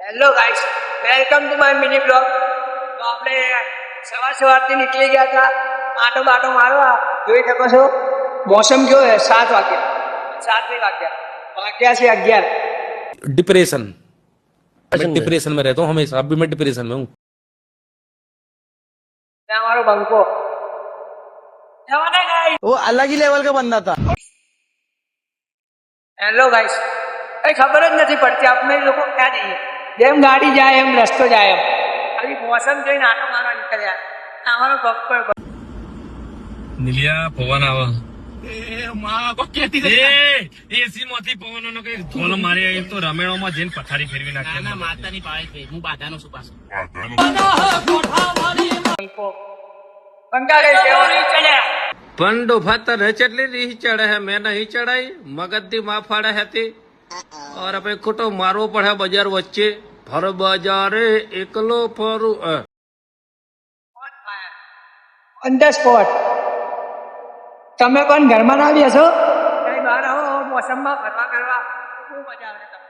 Hello guys, welcome to my mini blog. તો આપણે સવારથી નીકળી ગયા હતા આટો બાટો મારવા. જોઈ શકો છો મોસમ કેવો છે. 7 વાગ્યા, 7 વાગ્યા છે 11. डिप्रेशन मैं डिप्रेशन में रहता हूँ हमेशा. अभी मैं डिप्रेशन में हूँ. ત્યાં મારો બંકો જવાના ગાઈસ. वो अलग ही लेवल का बंदा था. હેલો ગાઈસ, કઈ ખબર જ નથી પડતી આપણે લોકો ક્યાં જઈએ. જેમ ગાડી જાય એમ રસ્તો જાય એમ. ખાલી મોસમ જોઈને આટો મારવા નીકળ્યા. અમારો બપ્પર નિલિયા પવન આવે. એસી માંથી પવન નો કઈ ધોલ મારી એક તો રમેણોમાં જઈને પથારી ફેરવી નાખે. માતાની પાળે હું બાધાનો છું પાછો. બંકો બંકા ગઈ કેવો નહીં ચડ્યા. पंडो भातर है चटली नहीं चढ़े है मैं नहीं चढ़ाई मगधी माँ फाड़े है ती और अपने खुटो मारવો પડે બજાર વચ્ચે ફર બજારે એકલો ફરું. On the spot. તમે કોણ ઘરમાં ના બેસો? કઈ બહાર આવો મોસમમાં ફરવા કરવા. બહુ મજા આવે તમને.